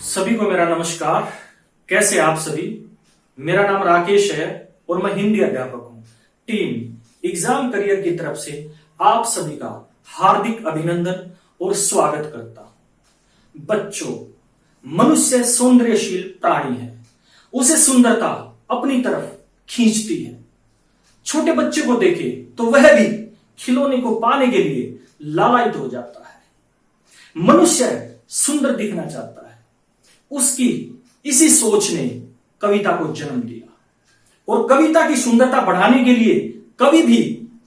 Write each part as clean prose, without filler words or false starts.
सभी को मेरा नमस्कार। कैसे आप सभी। मेरा नाम राकेश है और मैं हिंदी अध्यापक हूं। टीम एग्जाम करियर की तरफ से आप सभी का हार्दिक अभिनंदन और स्वागत करता हूं। बच्चों, मनुष्य सौंदर्यशील प्राणी है, उसे सुंदरता अपनी तरफ खींचती है। छोटे बच्चे को देखे तो वह भी खिलौने को पाने के लिए लालायित हो जाता है। मनुष्य सुंदर दिखना चाहता है। उसकी इसी सोच ने कविता को जन्म दिया और कविता की सुंदरता बढ़ाने के लिए कवि भी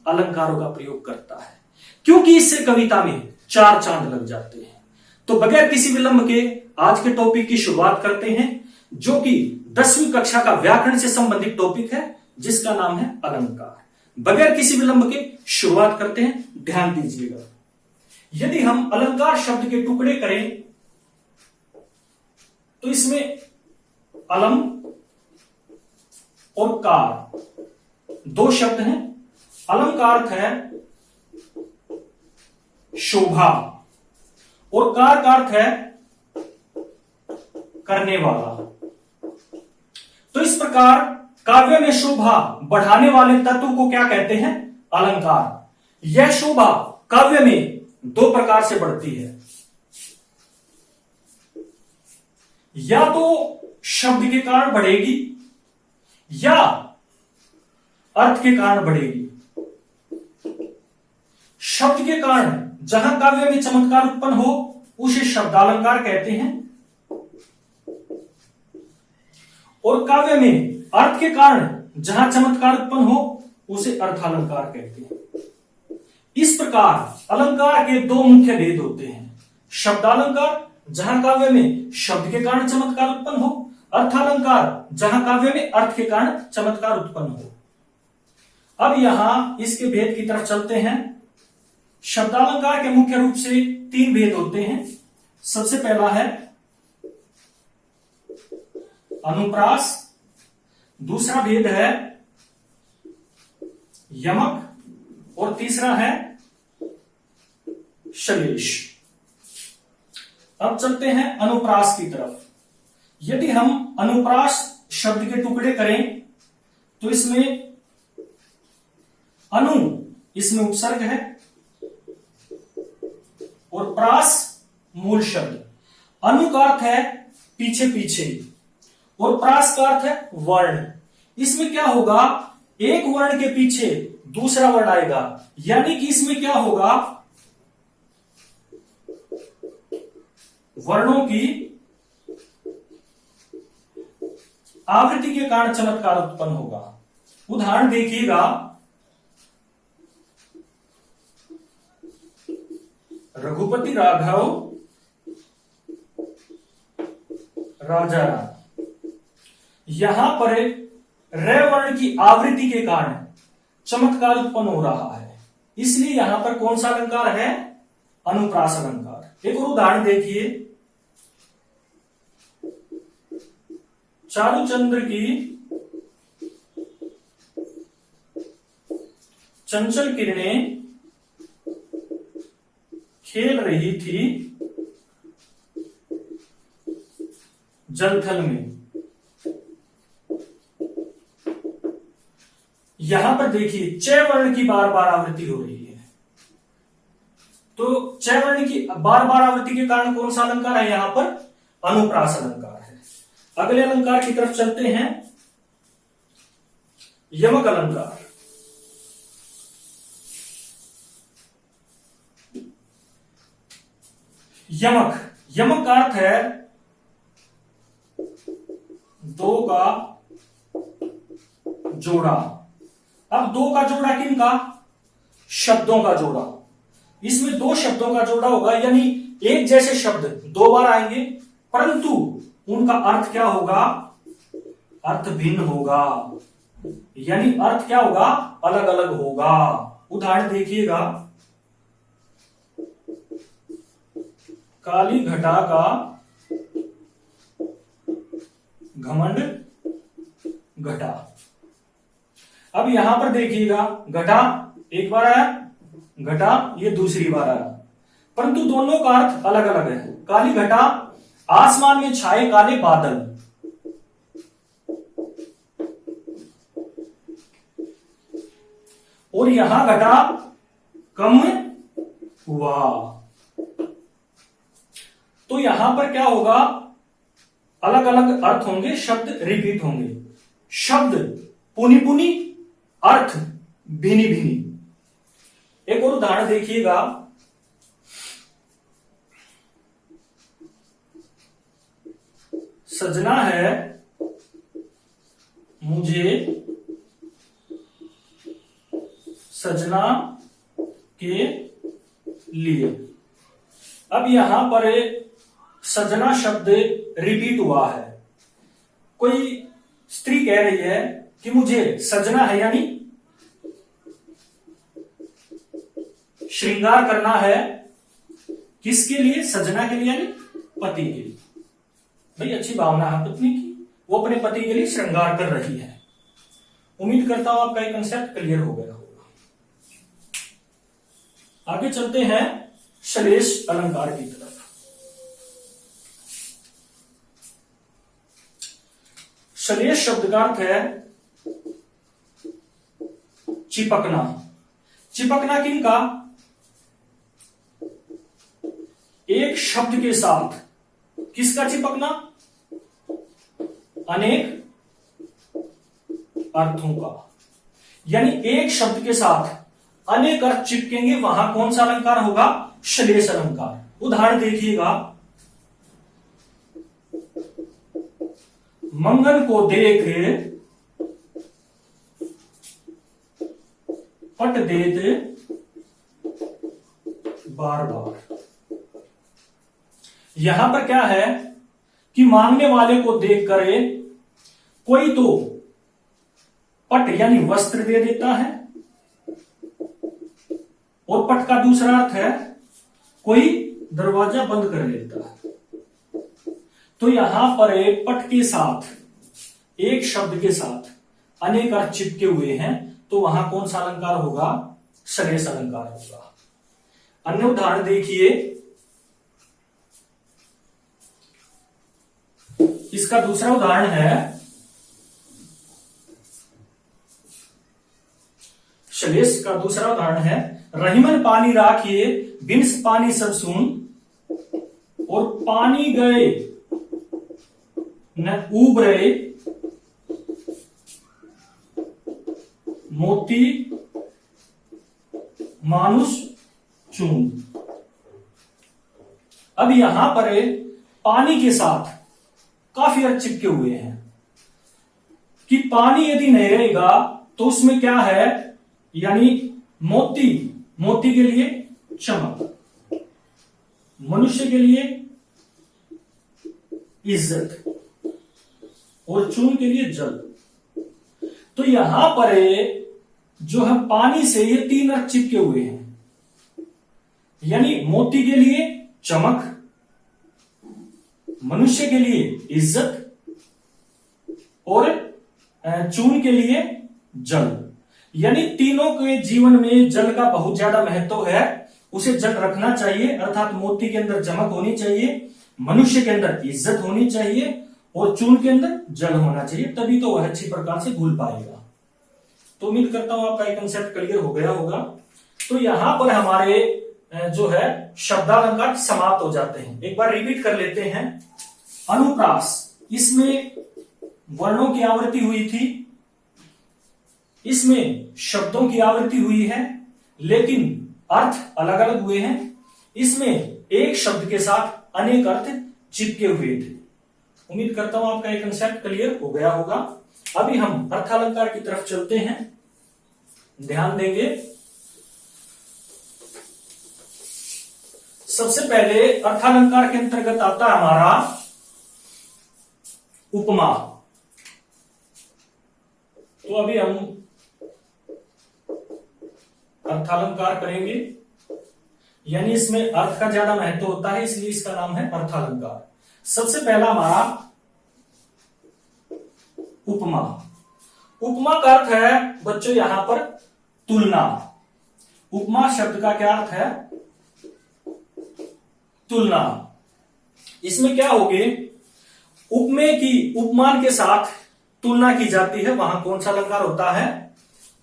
अलंकारों का प्रयोग करता है, क्योंकि इससे कविता में चार चांद लग जाते हैं। तो बगैर किसी विलंब के आज के टॉपिक की शुरुआत करते हैं, जो कि 10वीं कक्षा का व्याकरण से संबंधित टॉपिक है, जिसका नाम है अलंकार। बगैर किसी विलंब के शुरुआत करते हैं, ध्यान दीजिएगा। यदि हम अलंकार शब्द के टुकड़े करें तो इसमें अलम और कार दो शब्द हैं। अलम का अर्थ है शोभा और कार का अर्थ है करने वाला। तो इस प्रकार काव्य में शोभा बढ़ाने वाले तत्व को क्या कहते हैं? अलंकार। यह शोभा काव्य में दो प्रकार से बढ़ती है, या तो शब्द के कारण बढ़ेगी या अर्थ के कारण बढ़ेगी। शब्द के कारण जहां काव्य में चमत्कार उत्पन्न हो उसे शब्दालंकार कहते हैं, और काव्य में अर्थ के कारण जहां चमत्कार उत्पन्न हो उसे अर्थालंकार कहते हैं। इस प्रकार अलंकार के दो मुख्य भेद होते हैं। शब्दालंकार जहां काव्य में शब्द के कारण चमत्कार उत्पन्न हो, अर्थालंकार जहां काव्य में अर्थ के कारण चमत्कार उत्पन्न हो। अब यहां इसके भेद की तरफ चलते हैं। शब्दालंकार के मुख्य रूप से तीन भेद होते हैं। सबसे पहला है अनुप्रास, दूसरा भेद है यमक और तीसरा है श्लेष। अब चलते हैं अनुप्रास की तरफ। यदि हम अनुप्रास शब्द के टुकड़े करें तो इसमें अनु इसमें उपसर्ग है और प्रास मूल शब्द। अनु का अर्थ है पीछे पीछे और प्रास का अर्थ है वर्ण। इसमें क्या होगा? एक वर्ण के पीछे दूसरा वर्ण आएगा, यानी कि इसमें क्या होगा? वर्णों की आवृत्ति के कारण चमत्कार उत्पन्न होगा। उदाहरण देखिएगा। रघुपति राघव राजा राम। यहां पर रे वर्ण की आवृत्ति के कारण चमत्कार उत्पन्न हो रहा है, इसलिए यहां पर कौन सा अलंकार है? अनुप्रास अलंकार। एक और उदाहरण देखिए। चारुचंद्र की चंचल किरणें खेल रही थी जलथल में। यहां पर देखिए च वर्ण की बार बार आवृत्ति हो रही है, तो च वर्ण की बार बार आवृत्ति के कारण कौन सा अलंकार है? यहां पर अनुप्रास अलंकार है। अगले अलंकार की तरफ चलते हैं। यमक अलंकार। यमक का अर्थ है दो का जोड़ा। अब दो का जोड़ा किनका? शब्दों का जोड़ा। इसमें दो शब्दों का जोड़ा होगा, यानी एक जैसे शब्द दो बार आएंगे, परंतु उनका अर्थ क्या होगा? अर्थ भिन्न होगा, यानी अर्थ क्या होगा? अलग अलग होगा। उदाहरण देखिएगा। काली घटा का घमंड घटा। अब यहां पर देखिएगा, घटा एक बार आया, घटा ये दूसरी बार आया, परंतु दोनों का अर्थ अलग अलग है। काली घटा आसमान में छाए काले बादल। और यहां घटा कम हुआ। तो यहां पर क्या होगा, अलग अलग अर्थ होंगे, शब्द रिपीट होंगे। शब्द पुनि पुनि, अर्थ भिनी भिनी। एक और उदाहरण देखिएगा। सजना है मुझे सजना के लिए। अब यहां पर सजना शब्द रिपीट हुआ है। कोई स्त्री कह रही है कि मुझे सजना है, यानी श्रृंगार करना है। किसके लिए? सजना के लिए, यानी पति के लिए। भाई अच्छी भावना है पत्नी की, वो अपने पति के लिए श्रृंगार कर रही है। उम्मीद करता हूं आपका ये कंसेप्ट क्लियर हो गया होगा। आगे चलते हैं श्लेष अलंकार की तरफ। श्लेष शब्द का अर्थ है चिपकना। चिपकना किनका? एक शब्द के साथ। किसका चिपकना? अनेक अर्थों का। यानी एक शब्द के साथ अनेक अर्थ चिपकेंगे, वहां कौन सा अलंकार होगा? श्लेष अलंकार। उदाहरण देखिएगा। मंगन को देख पट देत बार बार। यहां पर क्या है कि मांगने वाले को देख कर कोई तो पट यानी वस्त्र दे देता है, और पट का दूसरा अर्थ है कोई दरवाजा बंद कर लेता है। तो यहां पर पट के साथ, एक शब्द के साथ अनेक अर्थ चिपके हुए हैं, तो वहां कौन सा अलंकार होगा? श्लेष अलंकार होगा। अन्य उदाहरण देखिए। इसका दूसरा उदाहरण है, श्लेष का दूसरा उदाहरण है, रहीमन पानी राखिए बिन्स पानी सब सुन, और पानी गए न ऊब रहे मोती मानुष चून। अब यहां पर पानी के साथ काफी अर्थ चिपके हुए हैं कि पानी यदि नहीं रहेगा तो उसमें क्या है, यानी मोती, मोती के लिए चमक, मनुष्य के लिए इज्जत, और चून के लिए जल। तो यहां पर जो है पानी से ये तीन अर्थ चिपके हुए हैं, यानी मोती के लिए चमक, मनुष्य के लिए इज्जत, और चून के लिए जल। यानी तीनों के जीवन में जल का बहुत ज्यादा महत्व है। उसे जल रखना चाहिए, अर्थात मोती के अंदर चमक होनी चाहिए, मनुष्य के अंदर इज्जत होनी चाहिए, और चून के अंदर जल होना चाहिए, तभी तो वह अच्छी प्रकार से घुल पाएगा। तो उम्मीद करता हूं आपका ये कंसेप्ट क्लियर हो गया होगा। तो यहां पर हमारे जो है शब्दालंकार समाप्त हो जाते हैं। एक बार रिपीट कर लेते हैं। अनुप्रास, इसमें वर्णों की आवृत्ति हुई थी, इसमें शब्दों की आवृत्ति हुई है, लेकिन अर्थ अलग अलग हुए हैं। इसमें एक शब्द के साथ अनेक अर्थ चिपके हुए थे। उम्मीद करता हूं आपका ये कंसेप्ट क्लियर हो गया होगा। अभी हम अर्थालंकार की तरफ चलते हैं, ध्यान देंगे। सबसे पहले अर्थालंकार के अंतर्गत आता है हमारा उपमा। तो अभी हम अर्थालंकार करेंगे, यानी इसमें अर्थ का ज्यादा महत्व होता है, इसलिए इसका नाम है अर्थालंकार। सबसे पहला हमारा उपमा। उपमा का अर्थ है बच्चों यहां पर तुलना। उपमा शब्द का क्या अर्थ है? तुलना। इसमें क्या हो गए, उपमेय की उपमान के साथ तुलना की जाती है, वहां कौन सा अलंकार होता है,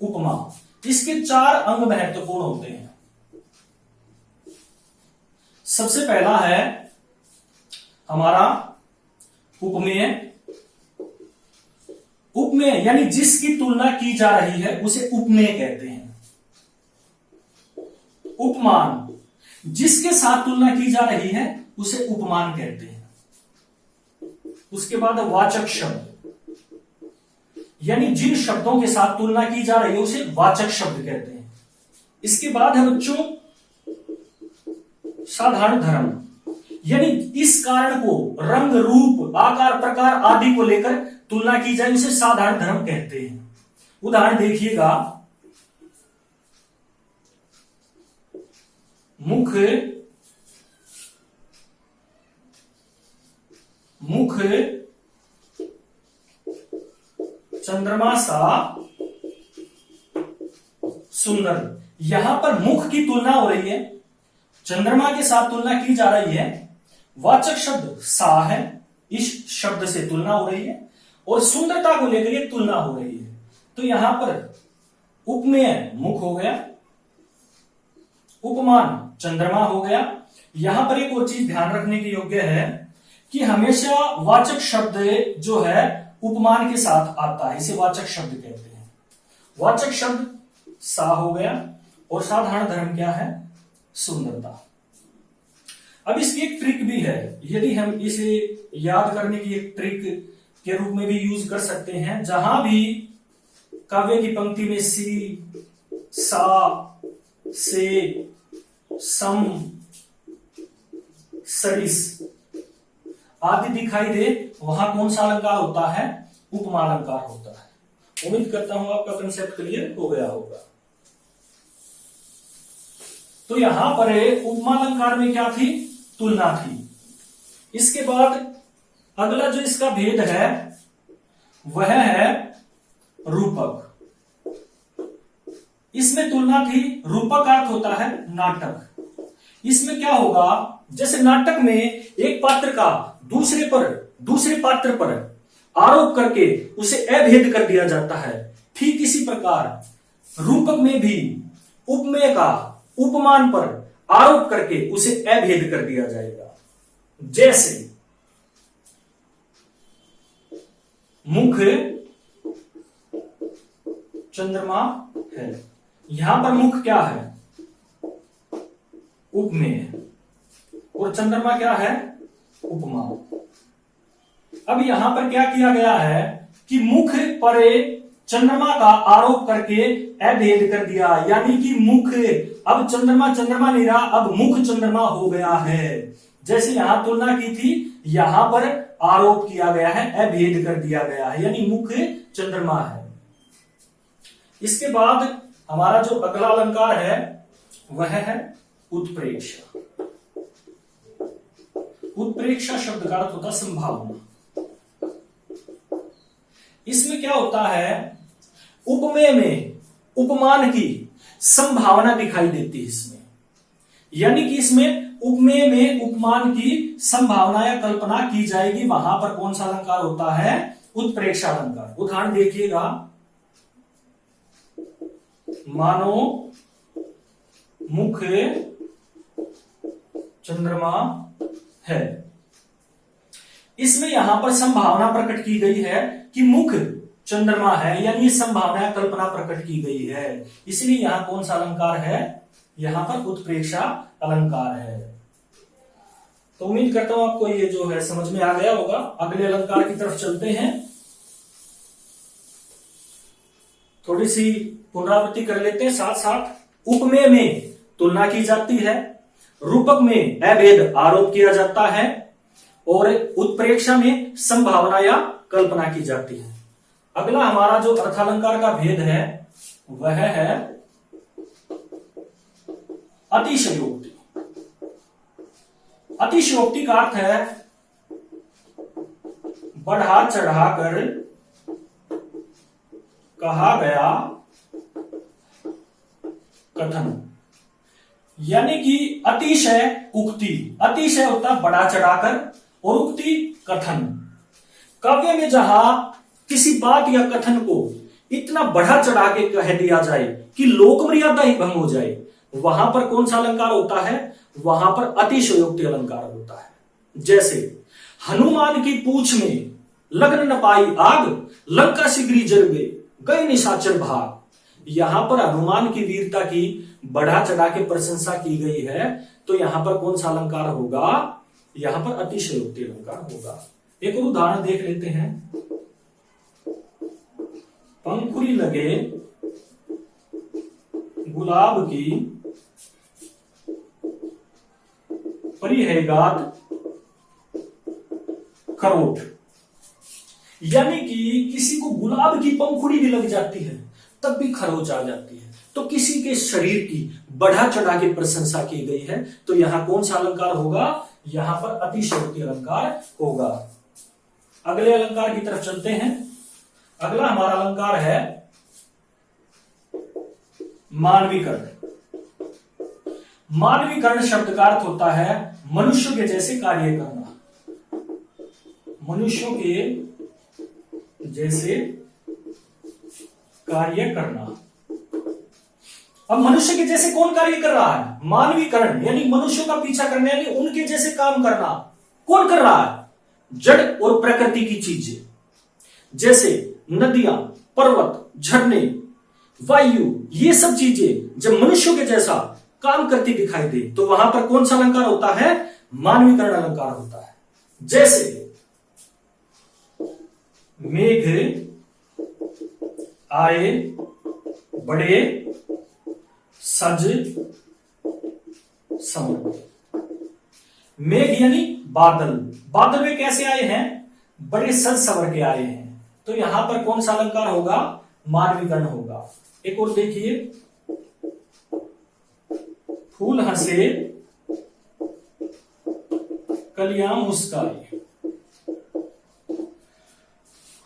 उपमा। इसके 4 अंग महत्वपूर्ण होते हैं। सबसे पहला है हमारा उपमेय। उपमेय यानी जिसकी तुलना की जा रही है उसे उपमेय कहते हैं। उपमान, जिसके साथ तुलना की जा रही है उसे उपमान कहते हैं। उसके बाद वाचक शब्द, यानी जिन शब्दों के साथ तुलना की जा रही है उसे वाचक शब्द कहते हैं। इसके बाद है बच्चों साधारण धर्म, यानी इस कारण को रंग रूप आकार प्रकार आदि को लेकर तुलना की जाए उसे साधारण धर्म कहते हैं। उदाहरण देखिएगा, मुख चंद्रमा सा सुंदर। यहां पर मुख की तुलना हो रही है, चंद्रमा के साथ तुलना की जा रही है, वाचक शब्द सा है, इस शब्द से तुलना हो रही है और सुंदरता को लेकर ये तुलना हो रही है। तो यहां पर उपमेय मुख हो गया, उपमान चंद्रमा हो गया। यहां पर एक और चीज ध्यान रखने की योग्य है कि हमेशा वाचक शब्द जो है उपमान के साथ आता है, इसे वाचक शब्द कहते हैं। वाचक शब्द सा हो गया और साधारण धर्म क्या है, सुंदरता। अब इसकी एक ट्रिक भी है, यदि हम इसे याद करने की एक ट्रिक के रूप में भी यूज कर सकते हैं। जहां भी काव्य की पंक्ति में सी, सा, से, सम, सरिस आदि दिखाई दे, वहां कौन सा अलंकार होता है, उपमा अलंकार होता है। उम्मीद करता हूं आपका कंसेप्ट क्लियर हो गया होगा। तो यहां पर उपमा अलंकार में क्या थी, तुलना थी। इसके बाद अगला जो इसका भेद है वह है रूपक। इसमें तुलना थी, रूपक अर्थ होता है नाटक। इसमें क्या होगा, जैसे नाटक में एक पात्र का दूसरे पात्र पर आरोप करके उसे अभेद कर दिया जाता है, ठीक इसी प्रकार रूपक में भी उपमेय का उपमान पर आरोप करके उसे अभेद कर दिया जाएगा। जैसे मुख चंद्रमा है, यहां पर मुख क्या है, उपमेय, और चंद्रमा क्या है, उपमा। अब यहां पर क्या किया गया है कि मुख पर चंद्रमा का आरोप करके अभेद कर दिया, यानी कि मुख अब चंद्रमा नहीं रहा, अब मुख चंद्रमा हो गया है। जैसे यहां तुलना की थी, यहां पर आरोप किया गया है, अभेद कर दिया गया है, यानी मुख चंद्रमा है। इसके बाद हमारा जो अगला अलंकार है वह है उत्प्रेक्षा। उत्प्रेक्षा शब्द का अर्थ होता संभावना। इसमें क्या होता है, उपमेय में उपमान की संभावना दिखाई देती है इसमें, यानी कि इसमें उपमेय में उपमान की संभावना या कल्पना की जाएगी, वहां पर कौन सा अलंकार होता है, उत्प्रेक्षा अलंकार। उदाहरण देखिएगा, मानो मुख चंद्रमा है। इसमें यहां पर संभावना प्रकट की गई है कि मुख चंद्रमा है, यानी संभावना या कल्पना प्रकट की गई है, इसलिए यहां कौन सा अलंकार है, यहां पर उत्प्रेक्षा अलंकार है। तो उम्मीद करता हूं आपको ये जो है समझ में आ गया होगा। अगले अलंकार की तरफ चलते हैं, थोड़ी सी पुनरावृत्ति कर लेते हैं साथ साथ। उपमेय में तुलना की जाती है, रूपक में अभेद आरोप किया जाता है, और उत्प्रेक्षा में संभावना या कल्पना की जाती है। अगला हमारा जो अर्थालंकार का भेद है वह है अतिशयोक्ति। अतिशयोक्ति का अर्थ है बढ़ा चढ़ाकर कहा गया कथन, यानी कि अतिशय उक्ति। अतिशय होता है बढ़ा चढ़ाकर, और उक्ति कथन। काव्य में जहां किसी बात या कथन को इतना बढ़ा चढ़ा के कह दिया जाए कि लोक मर्यादा ही भंग हो जाए, वहां पर कौन सा अलंकार होता है? वहां पर अतिशयोक्ति अलंकार होता है। जैसे हनुमान की पूंछ में लगन न पाई आग, लंका सिगरी जल गए निशाचर भाग। यहां पर हनुमान की वीरता की बढ़ा चढ़ा के प्रशंसा की गई है, तो यहां पर कौन सा अलंकार होगा? यहां पर अतिशयोक्ति अलंकार होगा। एक और उदाहरण देख लेते हैं। पंखुड़ी लगे गुलाब की परी है गात खरोट। यानी कि किसी को गुलाब की पंखुड़ी भी लग जाती है तब भी खरोच आ जाती है। तो किसी के शरीर की बढ़ा चढ़ा के प्रशंसा की गई है, तो यहां कौन सा अलंकार होगा? यहां पर अतिशयोक्ति अलंकार होगा। अगले अलंकार की तरफ चलते हैं। अगला हमारा अलंकार है मानवीकरण। मानवीकरण शब्द का अर्थ होता है मनुष्य के जैसे कार्य करना। मनुष्यों के जैसे कार्य करना। अब मनुष्य के जैसे कौन कार्य कर रहा है? मानवीकरण, यानी मनुष्यों का पीछा करना, यानी उनके जैसे काम करना। कौन कर रहा है? जड़ और प्रकृति की चीजें, जैसे नदियां, पर्वत, झरने, वायु, ये सब चीजें जब मनुष्यों के जैसा काम करती दिखाई दे, तो वहां पर कौन सा अलंकार होता है? मानवीकरण अलंकार होता है। जैसे मेघ आए बड़े सज समर। मेघ यानी बादल। बादल में कैसे आए हैं? बड़े सज सवर के आए हैं। तो यहां पर कौन सा अलंकार होगा? मानवीकरण होगा। एक और देखिए, फूल हंसे कलियां मुस्काए।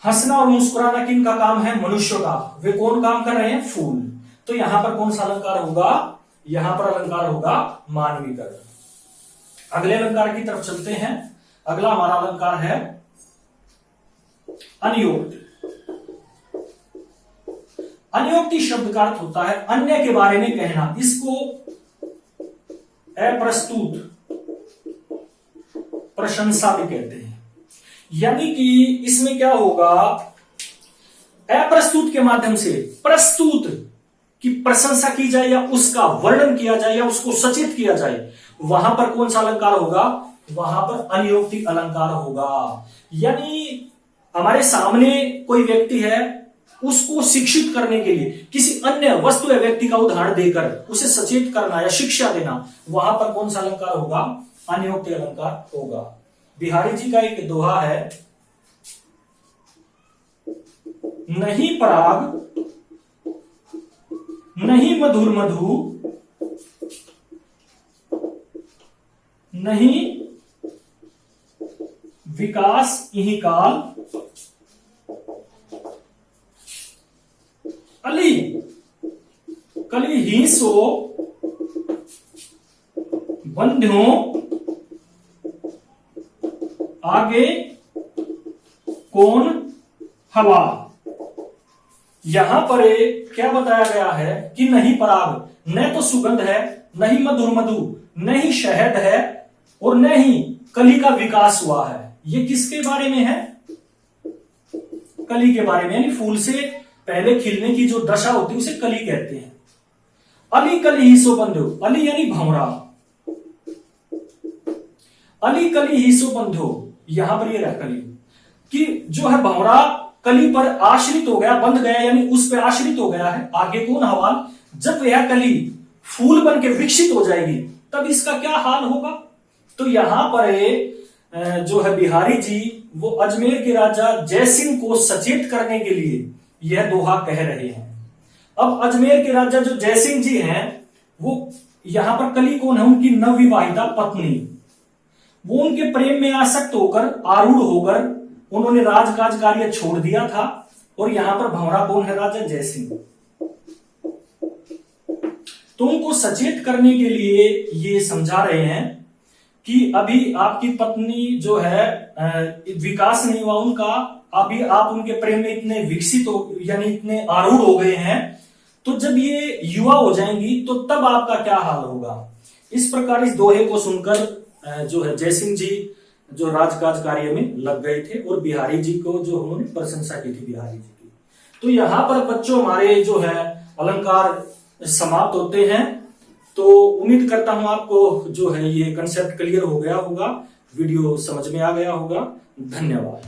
हंसना और मुस्कुराना किन का काम है? मनुष्य का। वे कौन काम कर रहे हैं? फूल। तो यहां पर कौन सा अलंकार होगा? यहां पर अलंकार होगा मानवीकरण। अगले अलंकार की तरफ चलते हैं। अगला हमारा अलंकार है अनियोक्ति। अनियोक्ति शब्द का अर्थ होता है अन्य के बारे में कहना। इसको अप्रस्तुत प्रशंसा भी कहते हैं। यानी कि इसमें क्या होगा? अप्रस्तुत के माध्यम से प्रस्तुत की प्रशंसा की जाए या उसका वर्णन किया जाए या उसको सचेत किया जाए, वहां पर कौन सा अलंकार होगा? वहां पर अनियोक्ति अलंकार होगा। यानी हमारे सामने कोई व्यक्ति है, उसको शिक्षित करने के लिए किसी अन्य वस्तु या व्यक्ति का उदाहरण देकर उसे सचेत करना या शिक्षा देना, वहां पर कौन सा अलंकार होगा? अनियोक्ति अलंकार होगा। बिहारी जी का एक दोहा है, नहीं पराग नहीं मधुर मधु, नहीं विकास यही काल, अली कली ही सो बंध्यों आगे कौन हवा। यहां पर क्या बताया गया है कि नहीं पराग, न तो सुगंध है, नहीं मधुर मधु, न ही शहद है और न ही कली का विकास हुआ है। ये किसके बारे में है? कली के बारे में, यानी फूल से पहले खिलने की जो दशा होती है उसे कली कहते हैं। अली कली ही सो बंधो, अली यानी भंवरा, अली कली ही सो बंधो, यहां पर ये रहा कली कि जो है भंवरा कली पर आश्रित हो गया, बंध गया, यानी उस पर आश्रित हो गया है। आगे कौन हवाल? जब यह कली फूल बन के विकसित हो जाएगी तब इसका क्या हाल होगा? तो यहां पर जो है बिहारी जी वो अजमेर के राजा जयसिंह को सचेत करने के लिए यह दोहा कह रहे हैं। अब अजमेर के राजा जो जयसिंह जी हैं, वो यहां पर कली कौन है? उनकी नवविवाहिता पत्नी। वो उनके प्रेम में आसक्त होकर, आरूढ़ होकर उन्होंने राजकाज कार्य छोड़ दिया था। और यहां पर भंवरा कौन है? राजा जयसिंह। तो उनको सचेत करने के लिए ये समझा रहे हैं कि अभी आपकी पत्नी जो है विकास नहीं हुआ उनका, अभी आप उनके प्रेम में इतने विकसित हो यानी इतने आरूढ़ हो गए हैं, तो जब ये युवा हो जाएंगी तो तब आपका क्या हाल होगा। इस प्रकार इस दोहे को सुनकर जो है जयसिंह जी जो राजकाज कार्य में लग गए थे और बिहारी जी को जो उन्होंने प्रशंसा की थी बिहारी जी की। तो यहाँ पर बच्चों हमारे जो है अलंकार समाप्त होते हैं। तो उम्मीद करता हूं आपको जो है ये कंसेप्ट क्लियर हो गया होगा, वीडियो समझ में आ गया होगा। धन्यवाद।